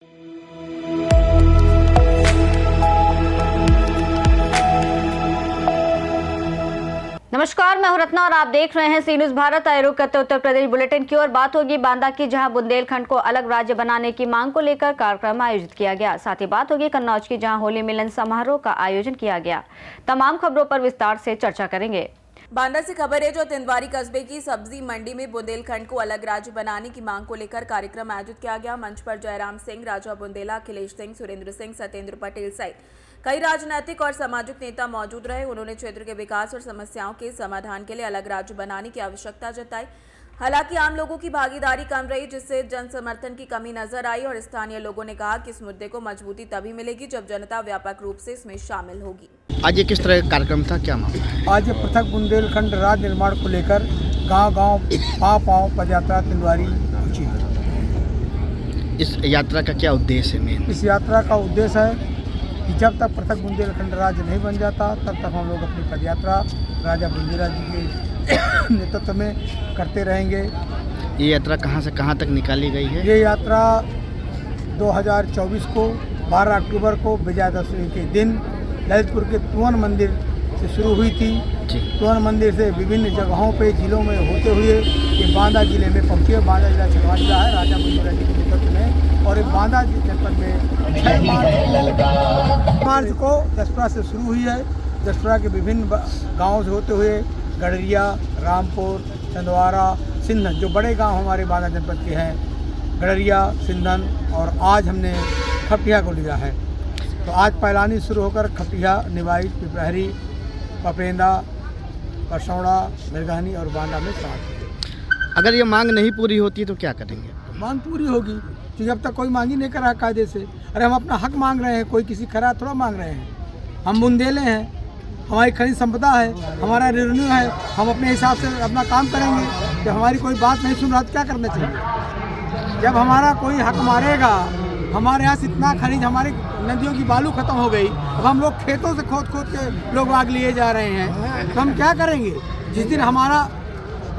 नमस्कार, मैं हूं रत्ना और आप देख रहे हैं सी न्यूज भारत। रुख करते उत्तर प्रदेश बुलेटिन की ओर। बात होगी बांदा की, जहां बुंदेलखंड को अलग राज्य बनाने की मांग को लेकर कार्यक्रम आयोजित किया गया। साथ ही बात होगी कन्नौज की, जहां होली मिलन समारोह का आयोजन किया गया। तमाम खबरों पर विस्तार से चर्चा करेंगे। बांदा से खबर है, जो तेंदुआरी कस्बे की सब्जी मंडी में बुंदेलखंड को अलग राज्य बनाने की मांग को लेकर कार्यक्रम आयोजित किया गया। मंच पर जयराम सिंह, राजा बुंदेला, अखिलेश सिंह, सुरेंद्र सिंह, सत्येंद्र पटेल सहित कई राजनीतिक और सामाजिक नेता मौजूद रहे। उन्होंने क्षेत्र के विकास और समस्याओं के समाधान के लिए अलग राज्य बनाने की आवश्यकता जताई। हालांकि आम लोगों की भागीदारी कम रही, जिससे जन समर्थन की कमी नजर आई और स्थानीय लोगों ने कहा कि इस मुद्दे को मजबूती तभी मिलेगी जब जनता व्यापक रूप से इसमें शामिल होगी। आज ये किस तरह का कार्यक्रम था, क्या मामला है? आज ये पृथक बुंदेलखंड राज्य निर्माण को लेकर गांव-गांव पांव पदयात्रा तेंदुआरी पहुंची। इस यात्रा का क्या उद्देश्य है मेन? इस यात्रा का उद्देश्य है कि जब तक पृथक बुंदेलखंड राज्य नहीं बन जाता तब तक हम लोग अपनी पदयात्रा राजा बुंदेला जी के नेतृत्व में करते रहेंगे। ये यात्रा कहाँ से कहाँ तक निकाली गई है? ये यात्रा 2024 को 12 अक्टूबर को विजयादशमी के दिन ललितपुर के तुअन मंदिर से शुरू हुई थी। तुअन मंदिर से विभिन्न जगहों पे जिलों में होते हुए ये बांदा जिले में पहुँची है। बांदा जिला छठवां जिला है राजा बुंदेला जी के नेतृत्व में, और ये बांदा जनपद में 6 मार्च को दसपुरा से शुरू हुई है। दसपुरा के विभिन्न गाँवों से होते हुए गड़रिया, रामपुर, चंदवारा, सिंधन, जो बड़े गांव हमारे बांदा जनपद के हैं, गड़रिया, सिंधन, और आज हमने खपिया को लिया है। तो आज पैलानी शुरू होकर खपिया, निवाई, पिपहरी, पपेंदा, परसौड़ा, मिर्गानी और बांदा में समाप्त। अगर ये मांग नहीं पूरी होती तो क्या करेंगे? मांग पूरी होगी, क्योंकि अब तक कोई मांग ही नहीं कर रहा कायदे से। अरे हम अपना हक मांग रहे हैं, कोई किसी खरा थोड़ा मांग रहे हैं। हम बुंदेले हैं, हमारी खनिज संपदा है, हमारा रेवेन्यू है, हम अपने हिसाब से अपना काम करेंगे। जब हमारी कोई बात नहीं सुन रहा तो क्या करना चाहिए? जब हमारा कोई हक मारेगा, हमारे यहाँ से इतना खनिज, हमारी नदियों की बालू खत्म हो गई, अब हम लोग खेतों से खोद के लोग आग लिए जा रहे हैं, तो हम क्या करेंगे? जिस दिन हमारा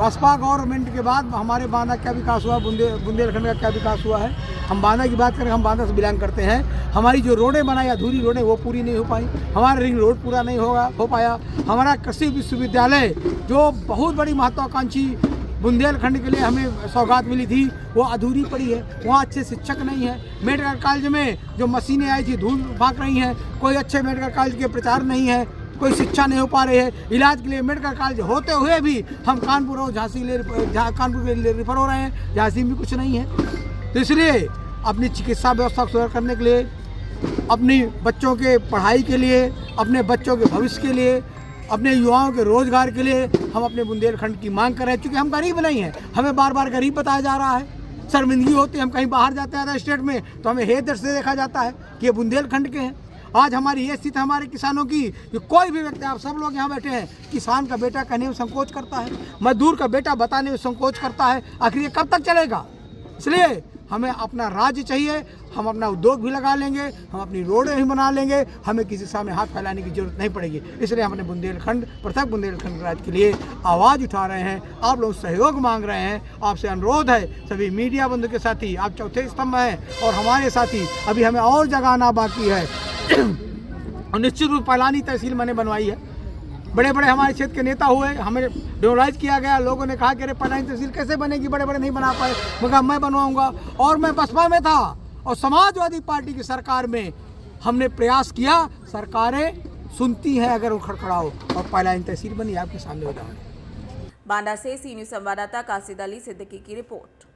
बसपा गवर्नमेंट के बाद हमारे बांदा क्या विकास हुआ, बुंदेलखंड का क्या विकास हुआ है? हम बांदा की बात करें, हम बांदा से बिलोंग करते हैं। हमारी जो रोडें बनाई, अधूरी रोडें, वो पूरी नहीं हो पाई। हमारा रिंग रोड पूरा नहीं हो पाया। हमारा कृषि विश्वविद्यालय, जो बहुत बड़ी महत्वाकांक्षी बुंदेलखंड के लिए हमें सौगात मिली थी, वो अधूरी पड़ी है। वहाँ अच्छे शिक्षक नहीं है। मेडिकल कॉलेज में जो मशीनें आई थी धूल भाग रही हैं, कोई अच्छे मेडिकल कॉलेज के प्रचार नहीं है, कोई शिक्षा नहीं हो पा रही है। इलाज के लिए मेडिकल कॉलेज होते हुए भी हम कानपुर और कानपुर के लिए रेफर हो रहे हैं, झांसी में कुछ नहीं है। तो इसलिए अपनी चिकित्सा व्यवस्था को सुधार करने के लिए, अपनी बच्चों के पढ़ाई के लिए, अपने बच्चों के भविष्य के लिए, अपने युवाओं के रोजगार के लिए हम अपने बुंदेलखंड की मांग कर रहे हैं। क्योंकि हम गरीब नहीं हैं, हमें बार बार गरीब बताया जा रहा है। शर्मिंदगी होती है, हम कहीं बाहर जाते हैं अदर स्टेट में तो हमें हे दृष्टि से देखा जाता है कि ये बुंदेलखंड के हैं। आज हमारी ये स्थिति हमारे किसानों की, कोई भी व्यक्ति, आप सब लोग यहाँ बैठे हैं, किसान का बेटा कहने में संकोच करता है, मजदूर का बेटा बताने में संकोच करता है। आखिर ये कब तक चलेगा? इसलिए हमें अपना राज्य चाहिए, हम अपना उद्योग भी लगा लेंगे, हम अपनी रोडें भी बना लेंगे, हमें किसी सामने हाथ फैलाने की जरूरत नहीं पड़ेगी। इसलिए हम अपने बुंदेलखंड, पृथक बुंदेलखंड राज्य के लिए आवाज़ उठा रहे हैं, आप लोग सहयोग मांग रहे हैं। आपसे अनुरोध है, सभी मीडिया बंधु के साथी, आप चौथे स्तंभ हैं और हमारे साथी, अभी हमें और जगह आना बाकी है। और निश्चित रूप पैलानी तहसील मैंने बनवाई है, बड़े बड़े हमारे क्षेत्र के नेता हुए, हमें डिमोलाइज किया गया। लोगों ने कहा कि अरे पैलानी तहसील कैसे बनेगी, बड़े बड़े नहीं बना पाए। मगर मैं बनवाऊंगा, और मैं बसपा में था और समाजवादी पार्टी की सरकार में हमने प्रयास किया। सरकारें सुनती हैं अगर वो खड़खड़ाओ, और पैलानी तहसील बनी, आपके सामने उदाहरण। बांदा से सी न्यूज संवाददाता कासिद अली सिद्दीकी की रिपोर्ट।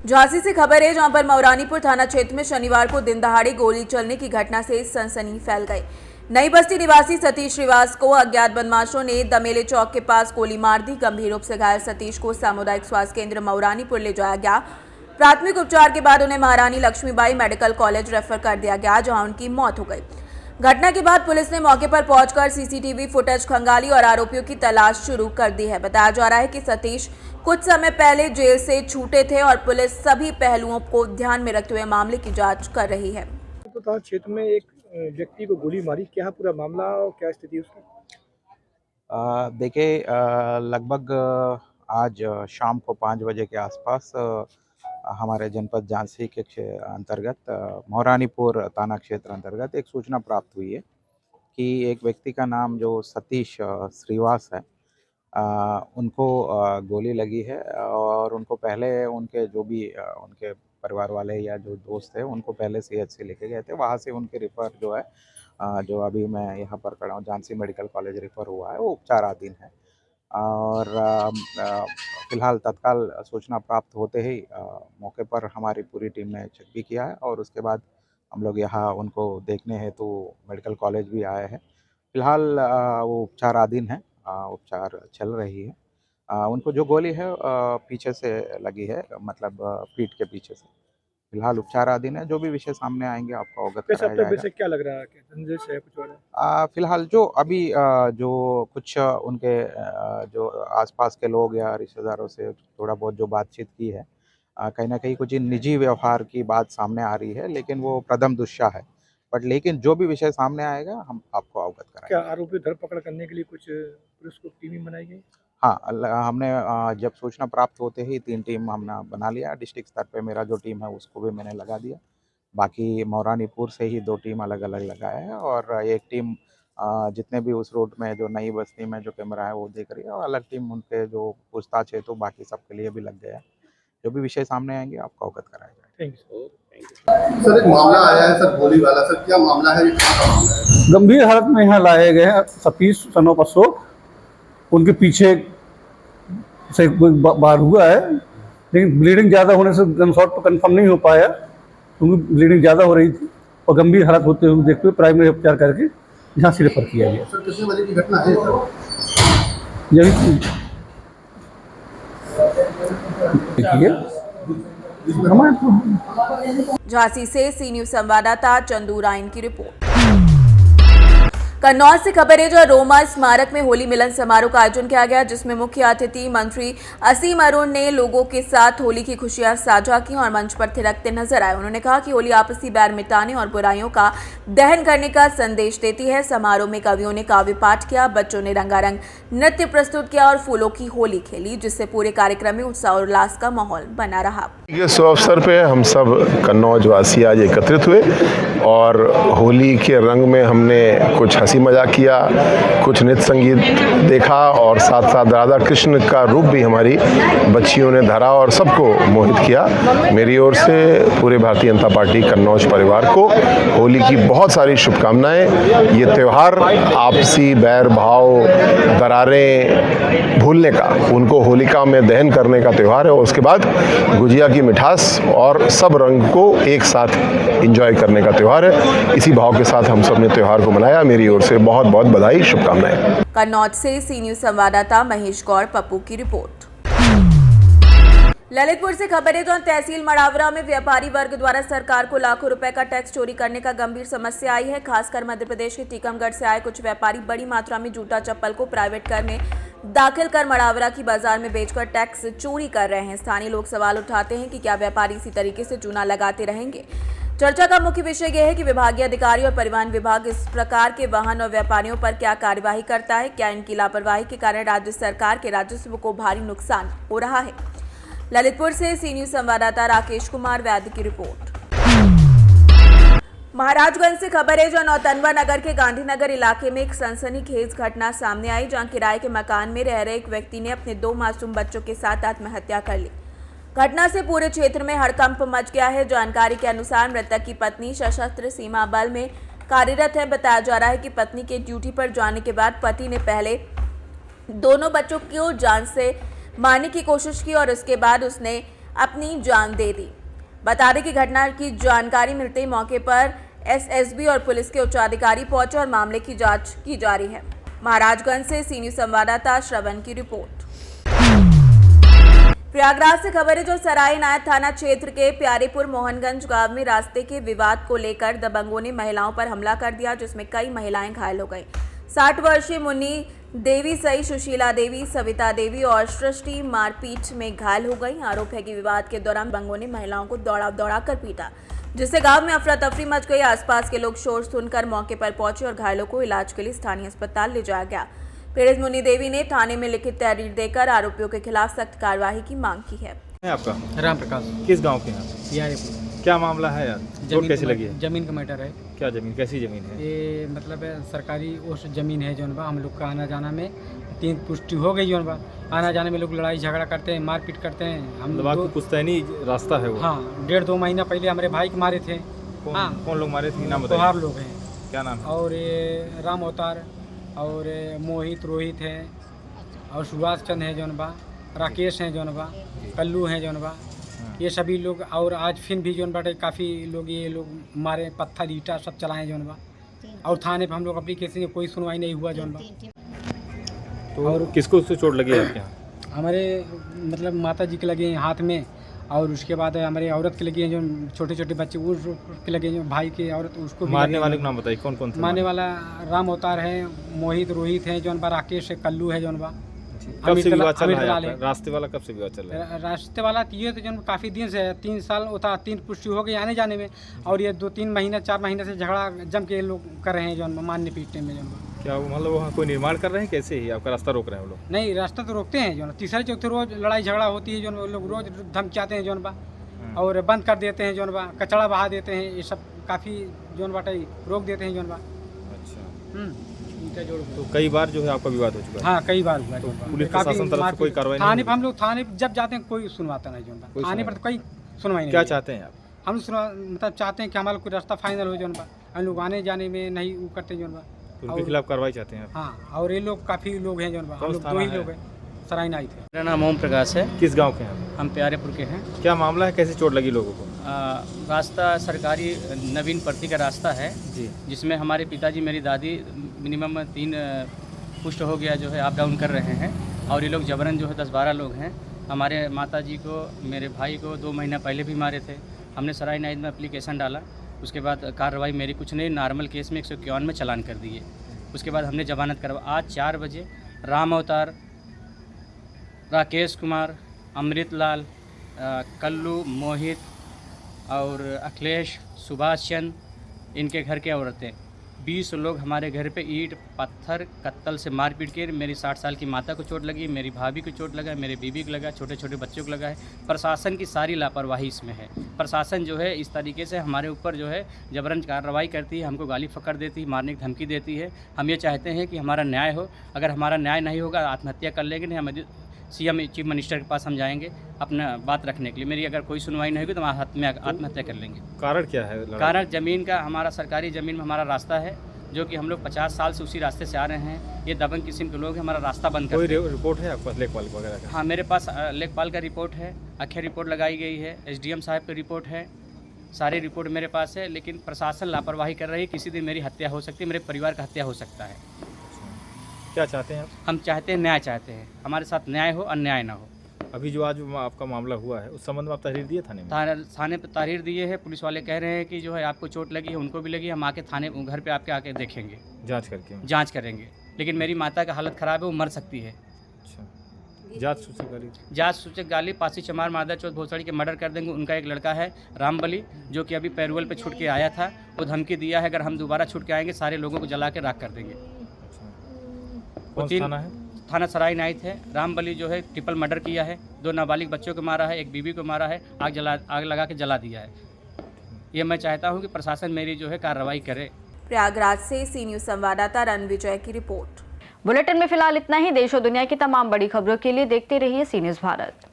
झांसी से खबर है, जहां पर मौरानीपुर थाना क्षेत्र में शनिवार को दिन दहाड़े गोली चलने की घटना से सनसनी फैल गई। नई बस्ती निवासी सतीश श्रीवास को अज्ञात बदमाशों ने दमेले चौक के पास गोली मार दी। गंभीर रूप से घायल सतीश को सामुदायिक स्वास्थ्य केंद्र मौरानीपुर ले जाया गया। प्राथमिक उपचार के बाद उन्हें महारानी लक्ष्मीबाई मेडिकल कॉलेज रेफर कर दिया गया, जहां उनकी मौत हो गई। घटना के बाद पुलिस ने मौके पर पहुंचकर सीसीटीवी फुटेज खंगाली और आरोपियों की तलाश शुरू कर दी है। बताया जा रहा है कि सतीश कुछ समय पहले जेल से छूटे थे और पुलिस सभी पहलुओं को ध्यान में रखते हुए मामले की जांच कर रही है। तो क्षेत्र में एक व्यक्ति को गोली मारी, क्या पूरा मामला और क्या स्थिति उसकी? देखिए, लगभग आज शाम को 5 बजे के आसपास हमारे जनपद झांसी के अंतर्गत महारानीपुर थाना क्षेत्र अंतर्गत एक सूचना प्राप्त हुई है कि एक व्यक्ति का नाम जो सतीश श्रीवास है, उनको गोली लगी है और उनको पहले उनके जो भी उनके परिवार वाले या जो दोस्त थे उनको पहले सीएचसी लेके गए थे। वहाँ से उनके रिफ़र जो है जो अभी मैं यहाँ पर खड़ा हूँ झांसी मेडिकल कॉलेज रिफ़र हुआ है, वो उपचाराधीन है। और फ़िलहाल तत्काल सूचना प्राप्त होते ही मौके पर हमारी पूरी टीम ने चेक भी किया है और उसके बाद हम लोग यहाँ उनको देखने हेतु मेडिकल कॉलेज भी आए हैं। फ़िलहाल वो उपचाराधीन है, उपचार चल रही है। उनको जो गोली है पीछे से लगी है, मतलब पीठ के पीछे से। फ़िलहाल उपचाराधीन है, जो भी विषय सामने आएंगे आपको अवगत कैसे कराया अब तक जाएगा। वैसे क्या लग रहा है कि रंजिश है कुछ और है? फ़िलहाल जो अभी जो कुछ उनके जो आसपास के लोग या रिश्तेदारों से थोड़ा बहुत जो बातचीत की है, कहीं न कहीं कुछ निजी व्यवहार की बात सामने आ रही है, लेकिन वो प्रथम दृष्टया है। बट लेकिन जो भी विषय सामने आएगा हम आपको अवगत कराएंगे। क्या आरोपी धरपकड़ करने के लिए कुछ पुलिस को टीम बनाई गई? हाँ, हमने जब सूचना प्राप्त होते ही 3 टीम हमने बना लिया। डिस्ट्रिक्ट स्तर पे मेरा जो टीम है उसको भी मैंने लगा दिया। बाकी महारानीपुर से ही 2 टीम अलग-अलग लगाया है और एक टीम जितने भी उस रूट में जो नई बस्ती में जो कैमरा है वो देख रही है और अलग टीम उनके जो पूछताछ है तो बाकी सबके लिए भी लग गया है। जो भी विषय सामने आएंगे आपको अवगत कराया जाएगा। Thank you. सर एक मामला आया है सर, गोली वाला। सर क्या मामला है, ये कहाँ का मामला है? गंभीर हालत में यहाँ लाए गए हैं सतीश सनोफ अशोक। उनके पीछे से बार हुआ है, लेकिन ब्लीडिंग ज़्यादा होने से गन शॉट पर कंफर्म नहीं हो पाया, क्योंकि ब्लीडिंग ज़्यादा हो रही थी और गंभीर हालत होते हुए देखते हुए प्राइमरी उपचार करके यहाँ से रेफर किया गया। सर कितने बजे की घटना है सर? यही देखिए हमारे झांसी से सी न्यूज संवाददाता चंदू राइन की रिपोर्ट। कन्नौज से खबर है जो रोमा स्मारक में होली मिलन समारोह का आयोजन किया गया, जिसमें मुख्य अतिथि मंत्री असीम अरुण ने लोगों के साथ होली की खुशियां साझा की और मंच पर थिरकते नजर आए। उन्होंने कहा कि होली आपसी बैर मिटाने और बुराइयों का दहन करने का संदेश देती है। समारोह में कवियों ने काव्य पाठ किया, बच्चों ने रंगारंग नृत्य प्रस्तुत किया और फूलों की होली खेली, जिससे पूरे कार्यक्रम में उत्साह और उल्लास का माहौल बना रहा। इस अवसर पे हम सब कन्नौज वासी आज एकत्रित हुए और होली के रंग में हमने कुछ हंसी मजाक किया, कुछ नृत्य संगीत देखा और साथ साथ राधा कृष्ण का रूप भी हमारी बच्चियों ने धरा और सबको मोहित किया। मेरी ओर से पूरे भारतीय जनता पार्टी कन्नौज परिवार को होली की बहुत सारी शुभकामनाएं। ये त्यौहार आपसी बैर भाव दरारें भूलने का, उनको होलिका में दहन करने का त्यौहार है और उसके बाद गुजिया की मिठास और सब रंग को एक साथ एंजॉय करने का त्यौहार है। इसी भाव के साथ हम सब ने त्यौहार को मनाया। मेरी ओर से बहुत बहुत बधाई, शुभकामनाएं। कन्नौज से सी न्यूज संवाददाता महेश गौड़ पप्पू की रिपोर्ट। ललितपुर से खबर है जहां तहसील मड़ावरा में व्यापारी वर्ग द्वारा सरकार को लाखों रुपए का टैक्स चोरी करने का गंभीर समस्या आई है। खासकर मध्य प्रदेश के टीकमगढ़ से आए कुछ व्यापारी बड़ी मात्रा में जूता चप्पल को प्राइवेट कर में दाखिल कर मड़ावरा की बाजार में बेचकर टैक्स चोरी कर रहे हैं। स्थानीय लोग सवाल उठाते हैं कि क्या व्यापारी इसी तरीके से चूना लगाते रहेंगे। चर्चा का मुख्य विषय यह है कि विभागीय अधिकारी और परिवहन विभाग इस प्रकार के वाहन और व्यापारियों पर क्या कार्यवाही करता है। क्या इनकी लापरवाही के कारण राज्य सरकार के राजस्व को भारी नुकसान हो रहा है। ललितपुर से सी न्यूज संवाददाता राकेश कुमार वैद्य की रिपोर्ट। महाराजगंज से खबर है जो नौतनवा नगर के गांधीनगर इलाके में एक सनसनीखेज घटना सामने आई, जहां किराए के मकान में रह रहे एक व्यक्ति ने अपने 2 मासूम बच्चों के साथ आत्महत्या कर ली। घटना से पूरे क्षेत्र में हड़कंप मच गया है। जानकारी के अनुसार मृतक की पत्नी सशस्त्र सीमा बल में कार्यरत है। बताया जा रहा है कि पत्नी के ड्यूटी पर जाने के बाद पति ने पहले दोनों बच्चों को जान से मारने की कोशिश की और उसके बाद उसने अपनी जान दे दी। बता दें कि घटना की जानकारी मिलते ही मौके पर एसएसबी और पुलिस के उच्चाधिकारी पहुंचे और मामले की जांच की जा रही है। महाराजगंज से सी न्यूज संवाददाता श्रवण की रिपोर्ट। प्रयागराज से खबर है जो सराय नायक थाना क्षेत्र के प्यारेपुर मोहनगंज गांव में रास्ते के विवाद को लेकर दबंगों ने महिलाओं पर हमला कर दिया, जिसमें कई महिलाएं घायल हो गईं। 60 वर्षीय मुन्नी देवी सई सुशीला देवी, सविता देवी और सृष्टि मारपीट में घायल हो गई। आरोप है कि विवाद के दौरान दबंगों ने महिलाओं को दौड़ा कर पीटा, जिससे गांव में अफरा तफरी मच गई। आसपास के लोग शोर सुनकर मौके पर पहुंचे और घायलों को इलाज के लिए स्थानीय अस्पताल ले जाया गया। पीड़ित मुन्नी देवी ने थाने में लिखित तहरीर देकर आरोपियों के खिलाफ सख्त कार्रवाई की मांग की है। है आपका? राम प्रकाश किस गांव के हैं? यारेपुर। क्या मामला है यार? चोट कैसे लगी है? जमीन का मैटर है। क्या जमीन, कैसी जमीन है? ये मतलब सरकारी उस जमीन है जौन बा, हम लोग का आना जाना में 3 पुष्टि हो गई जौन बा, आना जाने में लोग लड़ाई झगड़ा करते हैं, मारपीट करते हैं। हम मतलब आपकी पुश्तैनी रास्ता है वो? हाँ, 1.5-2 महीना पहले हमारे भाई को मारे थे। कौन लोग मारे थे, नाम त्योहार बताइए। लोग हैं। क्या नाम है? और ये राम अवतार और मोहित रोहित है और सुभाष चंद है जौन बा, राकेश हैं जौन बा, कल्लू हैं जौन बा, ये सभी लोग। और आज फिर भी जौन बाटे काफ़ी लोग ये लोग मारे, पत्थर ईटा सब चलाएं जौन बा। और थाने पे हम लोग एप्लीकेशन, कोई सुनवाई नहीं हुआ जौन बा। तो और किसको उससे चोट लगी है आपके यहाँ? हमारे मतलब माता जी के लगे हैं हाथ में, और उसके बाद हमारे औरत के लगे हैं जो छोटे छोटे बच्चे, उसके लगे हैं भाई के औरत, उसको भी मारने लगे वाले हैं। का नाम बताइए, कौन कौन थे? मारने वाला राम अवतार है, मोहित रोहित है जौन बा, राकेश है, कल्लू है जौन बा। कब से विवाद चल रहा है अमित आपका? रास्ते वाला कब से विवाद चल रहा है? रास्ते वाला तो ये तो जौन काफ़ी दिन से है, 3 साल होता, 3 पुष्टि हो गई आने जाने में। और ये 2-3 महीना 4 महीने से झगड़ा जम के लोग कर रहे हैं जौन बा, मारने पीटने में जौन बा। क्या वो मतलब वहाँ कोई निर्माण कर रहे हैं? कैसे ही आपका रास्ता रोक रहे हैं वो लोग? नहीं, रास्ता तो रोकते हैं जौन, तीसरे चौथे रोज लड़ाई झगड़ा होती है जौन, वो लोग रोज धमकियाते हैं जौन बा, और बंद कर देते हैं जौन बा, कचड़ा बहा देते हैं, ये सब काफ़ी जौन बाटे रोक देते हैं जौन बा। अच्छा, इनका जोड़ तो कई बार जो है आपका विवाद हो चुका है? हाँ, कई बार हुआ जौन बा। पुलिस काफ़ी प्रशासन तरफ से कोई कार्रवाई नहीं थाने हुई? पे हम लोग थाने पे जब जाते हैं कोई सुनवाता नहीं जौन बा, थाने पर तो कोई सुनवाई नहीं। क्या चाहते हैं आप? हम मतलब चाहते हैं कि हमारा कोई रास्ता फाइनल हो जौन बा, हम लोग आने जाने में नहीं वो करते जौन बा। तो उनके खिलाफ कार्रवाई चाहते हैं आप? हाँ, और ये लोग काफ़ी लोग हैं जौन बा, हम लोग 2 ही लोग हैं, सराय नाई थे। मेरा नाम ओम प्रकाश है। किस गांव के हैं आप? हम प्यारेपुर के हैं। क्या मामला है, कैसे चोट लगी लोगों को? रास्ता सरकारी नवीन प्रति का रास्ता है जी, जिसमें हमारे पिताजी मेरी दादी मिनिमम 3 पुष्ट हो गया जो है अप डाउन कर रहे हैं, और ये लोग जबरन जो है 10-12 लोग हैं। हमारे माता जी को, मेरे भाई को 2 महीना पहले भी मारे थे। हमने सराय नाइद में एप्लीकेशन डाला, उसके बाद कार्रवाई मेरी कुछ नहीं, नॉर्मल केस में 151 में चालान कर दिए। उसके बाद हमने जमानत करवा। आज 4 बजे राम अवतार, राकेश कुमार, अमृत लाल, कल्लू, मोहित और अखिलेश, सुभाष चंद, इनके घर के औरतें 20 लोग हमारे घर पे ईंट पत्थर कत्तल से मार पीट के, मेरी 60 साल की माता को चोट लगी, मेरी भाभी को चोट लगा, मेरे बीबी को लगा, छोटे छोटे बच्चों को लगा है। प्रशासन की सारी लापरवाही इसमें है। प्रशासन जो है इस तरीके से हमारे ऊपर जो है जबरन कार्रवाई करती है, हमको गाली फकर देती है, मारने की धमकी देती है। हम ये चाहते हैं कि हमारा न्याय हो। अगर हमारा न्याय नहीं होगा आत्महत्या कर लेंगे, नहीं हम CM चीफ मिनिस्टर के पास हम जाएंगे अपना बात रखने के लिए। मेरी अगर कोई सुनवाई नहीं होगी तो हम आत्महत्या कर लेंगे। कारण क्या है लड़ाई? कारण ज़मीन का, हमारा सरकारी ज़मीन में हमारा रास्ता है जो कि हम लोग 50 साल से उसी रास्ते से आ रहे हैं। ये दबंग किस्म के लोग हैं, हमारा रास्ता बंद कोई करते हैं। रिपोर्ट है आपके पास लेखपाल वगैरह का? हाँ, मेरे पास लेखपाल का रिपोर्ट है, अक्षय रिपोर्ट लगाई गई है, SDM साहब की रिपोर्ट है, सारी रिपोर्ट मेरे पास है। लेकिन प्रशासन लापरवाही कर रही है। किसी दिन मेरी हत्या हो सकती है, मेरे परिवार का हत्या हो सकता है। क्या चाहते हैं आप? हम चाहते हैं, न्याय चाहते हैं, हमारे साथ न्याय हो, अन्याय ना हो। अभी जो आज आपका मामला हुआ है उस संबंध में आप तहरीर दिए थाने में? थाने पे तहरीर दिए है। पुलिस वाले कह रहे हैं कि जो है आपको चोट लगी है, उनको भी लगी, हम आके थाने घर पे आपके आके देखेंगे, जांच करके? जांच करेंगे। लेकिन मेरी माता का हालत ख़राब है, वो मर सकती है। अच्छा, जांच सूचक गाली पासी चमार मादा चौथ भोसड़ी के मर्डर कर देंगे। उनका एक लड़का है रामबली, जो कि अभी पैरोल पे छूट के आया था, वो धमकी दिया है अगर हम दोबारा छूट के आएंगे सारे लोगों को जला के राख कर देंगे। कौन सा थाना है? थाना सराय नाइद है। रामबली जो है ट्रिपल मर्डर किया है, 2 नाबालिग बच्चों को मारा है, एक बीबी को मारा है, आग लगा के जला दिया है। ये मैं चाहता हूँ कि प्रशासन मेरी जो है कार्रवाई करे। प्रयागराज से सी न्यूज़ संवाददाता रणविजय की रिपोर्ट। बुलेटिन में फिलहाल इतना ही। देश और दुनिया की तमाम बड़ी खबरों के लिए देखते रहिए सी न्यूज़ भारत।